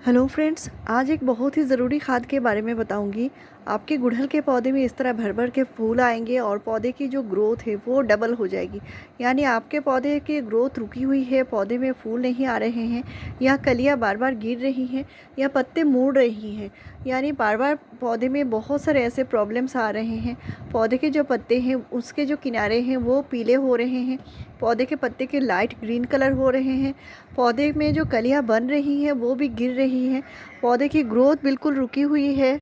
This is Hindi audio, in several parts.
हेलो फ्रेंड्स, आज एक बहुत ही ज़रूरी खाद के बारे में बताऊंगी। आपके गुड़हल के पौधे में इस तरह भर भर के फूल आएंगे और पौधे की जो ग्रोथ है वो डबल हो जाएगी। यानी आपके पौधे की ग्रोथ रुकी हुई है, पौधे में फूल नहीं आ रहे हैं, या कलियां बार बार गिर रही हैं, या पत्ते मुड़ रही हैं। यानी बार बार पौधे में बहुत सारे ऐसे प्रॉब्लम्स आ रहे हैं। पौधे के जो पत्ते हैं उसके जो किनारे हैं वो पीले हो रहे हैं, पौधे के पत्ते के लाइट ग्रीन कलर हो रहे हैं, पौधे में जो कलियां बन रही हैं वो भी गिर रही हैं, पौधे की ग्रोथ बिल्कुल रुकी हुई है।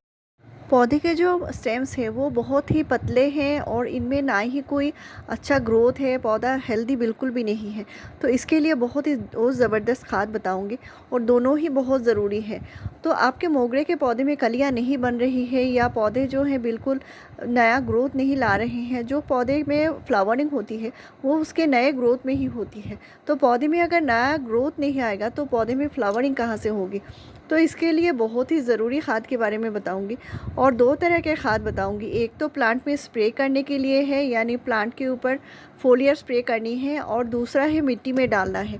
पौधे के जो स्टेम्स हैं वो बहुत ही पतले हैं और इनमें ना ही कोई अच्छा ग्रोथ है, पौधा हेल्दी बिल्कुल भी नहीं है। तो इसके लिए बहुत ही दो ज़बरदस्त खाद बताऊंगी और दोनों ही बहुत ज़रूरी है। तो आपके मोगरे के पौधे में कलियां नहीं बन रही है, या पौधे जो हैं बिल्कुल नया ग्रोथ नहीं ला रहे हैं, जो पौधे में फ्लावरिंग होती है वो उसके नए ग्रोथ में ही होती है। तो पौधे में अगर नया ग्रोथ नहीं आएगा तो पौधे में फ्लावरिंग कहाँ से होगी। तो इसके लिए बहुत ही ज़रूरी खाद के बारे में बताऊंगी और दो तरह के खाद बताऊंगी। एक तो प्लांट में स्प्रे करने के लिए है, यानी प्लांट के ऊपर फोलियर स्प्रे करनी है, और दूसरा है मिट्टी में डालना है।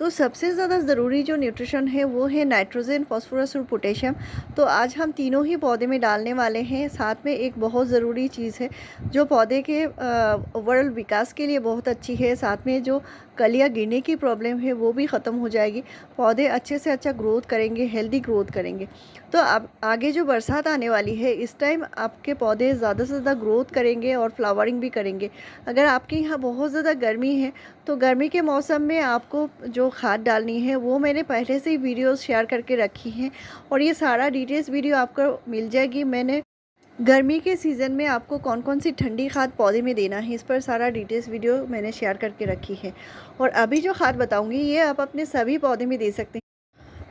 तो सबसे ज़्यादा ज़रूरी जो न्यूट्रिशन है वो है नाइट्रोजन, फास्फोरस और पोटेशियम। तो आज हम तीनों ही पौधे में डालने वाले हैं। साथ में एक बहुत ज़रूरी चीज़ है जो पौधे के ओवरऑल विकास के लिए बहुत अच्छी है। साथ में जो कलियां गिरने की प्रॉब्लम है वो भी ख़त्म हो जाएगी, पौधे अच्छे से अच्छा ग्रोथ करेंगे, हेल्दी ग्रोथ करेंगे। तो अब आगे जो बरसात आने वाली है इस टाइम आपके पौधे ज़्यादा से ज़्यादा ग्रोथ करेंगे और फ्लावरिंग भी करेंगे। अगर आपके यहाँ बहुत ज़्यादा गर्मी है तो गर्मी के मौसम में आपको जो खाद डालनी है वो मैंने पहले से ही वीडियोस शेयर करके रखी हैं, और ये सारा डिटेल्स वीडियो आपको मिल जाएगी। मैंने गर्मी के सीज़न में आपको कौन कौन सी ठंडी खाद पौधे में देना है इस पर सारा डिटेल्स वीडियो मैंने शेयर करके रखी है। और अभी जो खाद बताऊंगी ये आप अपने सभी पौधे में दे सकते हैं।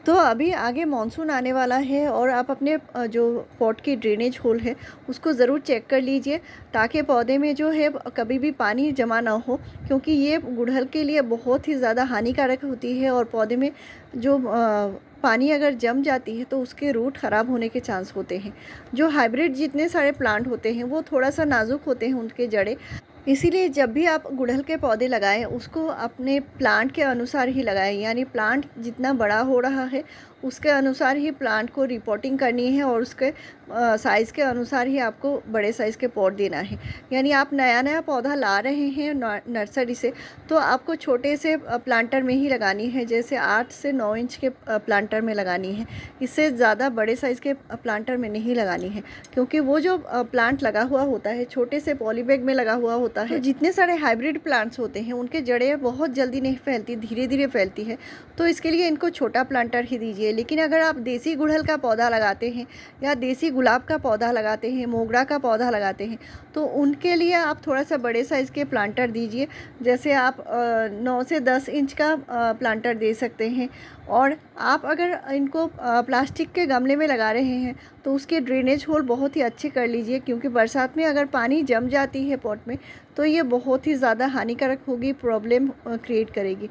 तो अभी आगे मानसून आने वाला है और आप अपने जो पॉट की ड्रेनेज होल है उसको ज़रूर चेक कर लीजिए, ताकि पौधे में जो है कभी भी पानी जमा ना हो, क्योंकि ये गुड़हल के लिए बहुत ही ज़्यादा हानिकारक होती है। और पौधे में जो पानी अगर जम जाती है तो उसके रूट ख़राब होने के चांस होते हैं। जो हाइब्रिड जितने सारे प्लांट होते हैं वो थोड़ा सा नाजुक होते हैं उनके जड़ें, इसीलिए जब भी आप गुड़हल के पौधे लगाएं उसको अपने प्लांट के अनुसार ही लगाएं। यानी प्लांट जितना बड़ा हो रहा है उसके अनुसार ही प्लांट को रिपोर्टिंग करनी है, और उसके साइज़ के अनुसार ही आपको बड़े साइज़ के पॉट देना है। यानी आप नया नया पौधा ला रहे हैं नर्सरी से तो आपको छोटे से प्लांटर में ही लगानी है, जैसे 8 से 9 इंच के प्लांटर में लगानी है। इससे ज़्यादा बड़े साइज़ के प्लांटर में नहीं लगानी है, क्योंकि वो जो प्लांट लगा हुआ होता है छोटे से पॉलीबैग में लगा हुआ होता है। तो जितने सारे हाइब्रिड प्लांट्स होते हैं उनके जड़ें बहुत जल्दी नहीं फैलती, धीरे धीरे फैलती है। तो इसके लिए इनको छोटा प्लांटर ही दीजिए। लेकिन अगर आप देसी गुड़हल का पौधा लगाते हैं या देसी गुलाब का पौधा लगाते हैं, मोगरा का पौधा लगाते हैं, तो उनके लिए आप थोड़ा सा बड़े साइज़ के प्लांटर दीजिए। जैसे आप 9 से 10 इंच का प्लांटर दे सकते हैं। और आप अगर इनको प्लास्टिक के गमले में लगा रहे हैं तो उसके ड्रेनेज होल बहुत ही अच्छे कर लीजिए, क्योंकि बरसात में अगर पानी जम जाती है पॉट में तो ये बहुत ही ज़्यादा हानिकारक होगी, प्रॉब्लम क्रिएट करेगी।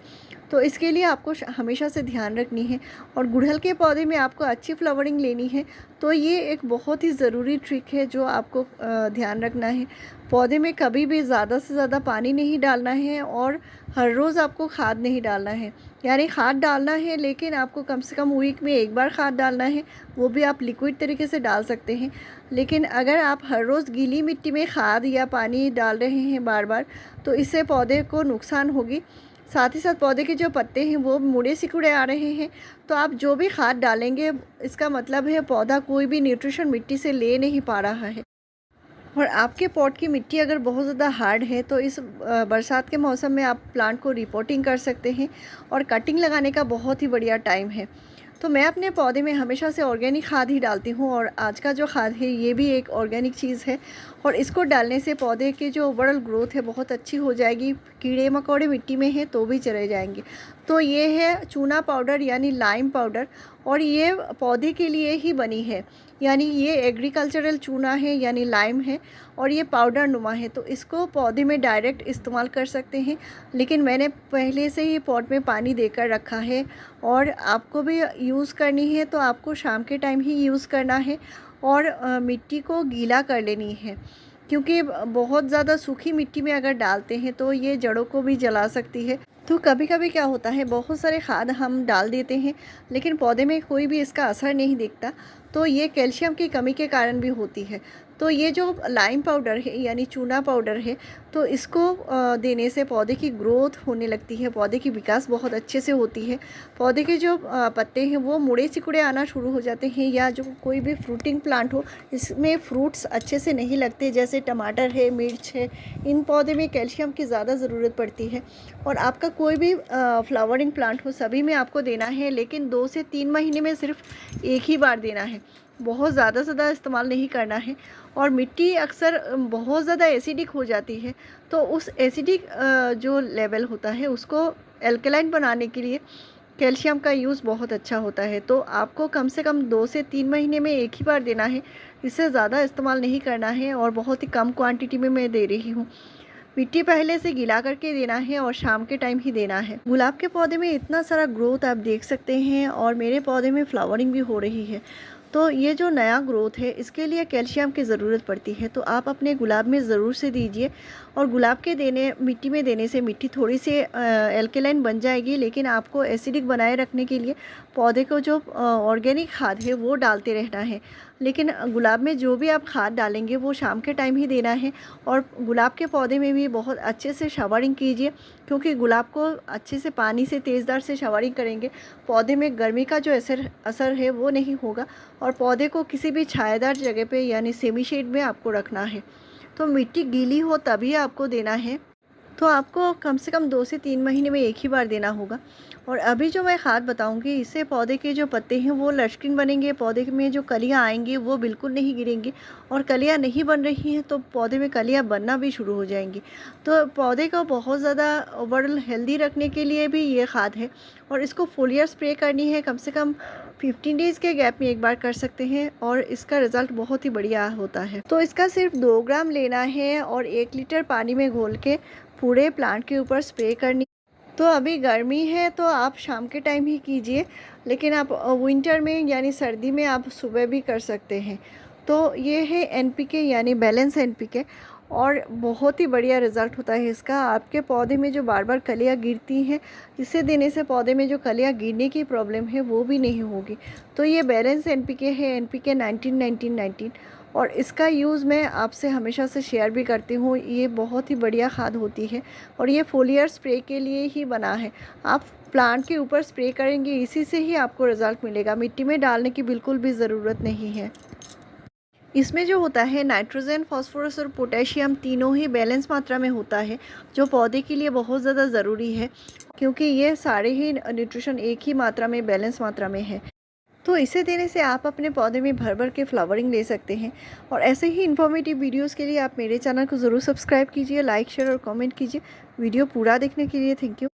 तो इसके लिए आपको हमेशा से ध्यान रखनी है। और गुड़हल के पौधे में आपको अच्छी फ्लावरिंग लेनी है तो ये एक बहुत ही ज़रूरी ट्रिक है जो आपको ध्यान रखना है। पौधे में कभी भी ज़्यादा से ज़्यादा पानी नहीं डालना है, और हर रोज़ आपको खाद नहीं डालना है। यानी खाद डालना है लेकिन आपको कम से कम वीक में एक बार खाद डालना है, वो भी आप लिक्विड तरीके से डाल सकते हैं। लेकिन अगर आप हर रोज़ गीली मिट्टी में खाद या पानी डाल रहे हैं बार बार तो इससे पौधे को नुकसान होगी। साथ ही साथ पौधे के जो पत्ते हैं वो मुड़े सिकुड़े आ रहे हैं। तो आप जो भी खाद डालेंगे इसका मतलब है पौधा कोई भी न्यूट्रिशन मिट्टी से ले नहीं पा रहा है। और आपके पॉट की मिट्टी अगर बहुत ज़्यादा हार्ड है तो इस बरसात के मौसम में आप प्लांट को रिपोर्टिंग कर सकते हैं, और कटिंग लगाने का बहुत ही बढ़िया टाइम है। तो मैं अपने पौधे में हमेशा से ऑर्गेनिक खाद ही डालती हूँ, और आज का जो खाद है ये भी एक ऑर्गेनिक चीज़ है, और इसको डालने से पौधे की जो ओवरऑल ग्रोथ है बहुत अच्छी हो जाएगी। कीड़े मकोड़े मिट्टी में हैं तो भी चले जाएंगे। तो ये है चूना पाउडर यानी लाइम पाउडर, और ये पौधे के लिए ही बनी है। यानी ये एग्रीकल्चरल चूना है यानी लाइम है, और ये पाउडर नुमा है, तो इसको पौधे में डायरेक्ट इस्तेमाल कर सकते हैं। लेकिन मैंने पहले से ही पॉट में पानी देकर रखा है, और आपको भी यूज़ करनी है तो आपको शाम के टाइम ही यूज़ करना है, और मिट्टी को गीला कर लेनी है, क्योंकि बहुत ज़्यादा सूखी मिट्टी में अगर डालते हैं तो ये जड़ों को भी जला सकती है। तो कभी-कभी क्या होता है, बहुत सारे खाद हम डाल देते हैं लेकिन पौधे में कोई भी इसका असर नहीं दिखता। तो ये कैल्शियम की कमी के कारण भी होती है। तो ये जो लाइम पाउडर है यानी चूना पाउडर है, तो इसको देने से पौधे की ग्रोथ होने लगती है, पौधे की विकास बहुत अच्छे से होती है। पौधे के जो पत्ते हैं वो मुड़े सिकुड़े आना शुरू हो जाते हैं, या जो कोई भी फ्रूटिंग प्लांट हो इसमें फ्रूट्स अच्छे से नहीं लगते, जैसे टमाटर है, मिर्च है, इन पौधे में कैल्शियम की ज़्यादा ज़रूरत पड़ती है। और आपका कोई भी फ्लावरिंग प्लांट हो, सभी में आपको देना है, लेकिन 2 से 3 महीने में सिर्फ एक ही बार देना है, बहुत ज़्यादा इस्तेमाल नहीं करना है। और मिट्टी अक्सर बहुत ज़्यादा एसिडिक हो जाती है, तो उस एसिडिक जो लेवल होता है उसको एल्कलाइन बनाने के लिए कैल्शियम का यूज़ बहुत अच्छा होता है। तो आपको कम से कम 2 से 3 महीने में एक ही बार देना है, इससे ज़्यादा इस्तेमाल नहीं करना है, और बहुत ही कम क्वांटिटी में मैं दे रही हूँ। मिट्टी पहले से गीला करके देना है और शाम के टाइम ही देना है। गुलाब के पौधे में इतना सारा ग्रोथ आप देख सकते हैं, और मेरे पौधे में फ्लावरिंग भी हो रही है। तो ये जो नया ग्रोथ है इसके लिए कैल्शियम की ज़रूरत पड़ती है, तो आप अपने गुलाब में ज़रूर से दीजिए। और गुलाब के देने मिट्टी में देने से मिट्टी थोड़ी सी एल्केलाइन बन जाएगी, लेकिन आपको एसिडिक बनाए रखने के लिए पौधे को जो ऑर्गेनिक खाद है वो डालते रहना है। लेकिन गुलाब में जो भी आप खाद डालेंगे वो शाम के टाइम ही देना है। और गुलाब के पौधे में भी बहुत अच्छे से शवरिंग कीजिए, क्योंकि गुलाब को अच्छे से पानी से तेज़दार से शवरिंग करेंगे, पौधे में गर्मी का जो असर है वो नहीं होगा। और पौधे को किसी भी छायादार जगह पे यानी सेमी शेड में आपको रखना है। तो मिट्टी गीली हो तभी आपको देना है। तो आपको कम से कम 2 से 3 महीने में एक ही बार देना होगा। और अभी जो मैं खाद बताऊंगी, इससे पौधे के जो पत्ते हैं वो लटकिन बनेंगे, पौधे में जो कलियां आएंगी वो बिल्कुल नहीं गिरेंगी। और कलियां नहीं बन रही हैं तो पौधे में कलियां बनना भी शुरू हो जाएंगी। तो पौधे को बहुत ज़्यादा ओवरऑल हेल्दी रखने के लिए भी ये खाद है। और इसको फोलियर स्प्रे करनी है, कम से कम 15 डेज़ के गैप में एक बार कर सकते हैं, और इसका रिज़ल्ट बहुत ही बढ़िया होता है। तो इसका सिर्फ 2 ग्राम लेना है और 1 लीटर पानी में घोल के पूरे प्लांट के ऊपर स्प्रे करनी। तो अभी गर्मी है तो आप शाम के टाइम ही कीजिए, लेकिन आप विंटर में यानी सर्दी में आप सुबह भी कर सकते हैं। तो ये है एनपीके यानी बैलेंस एनपीके, और बहुत ही बढ़िया रिज़ल्ट होता है इसका। आपके पौधे में जो बार बार कलियाँ गिरती हैं, इसे देने से पौधे में जो कलियाँ गिरने की प्रॉब्लम है वो भी नहीं होगी। तो ये बैलेंस एनपीके है, एनपीके 19-19-19, और इसका यूज़ मैं आपसे हमेशा से शेयर भी करती हूँ। ये बहुत ही बढ़िया खाद होती है, और ये फोलियर स्प्रे के लिए ही बना है। आप प्लांट के ऊपर स्प्रे करेंगे, इसी से ही आपको रिज़ल्ट मिलेगा, मिट्टी में डालने की बिल्कुल भी ज़रूरत नहीं है। इसमें जो होता है नाइट्रोजन, फास्फोरस और पोटेशियम तीनों ही बैलेंस मात्रा में होता है, जो पौधे के लिए बहुत ज़्यादा ज़रूरी है, क्योंकि ये सारे ही न्यूट्रिशन एक ही मात्रा में, बैलेंस मात्रा में है। तो इसे देने से आप अपने पौधे में भर भर के फ्लावरिंग ले सकते हैं। और ऐसे ही इन्फॉर्मेटिव वीडियोस के लिए आप मेरे चैनल को ज़रूर सब्सक्राइब कीजिए, लाइक, शेयर और कमेंट कीजिए। वीडियो पूरा देखने के लिए थैंक यू।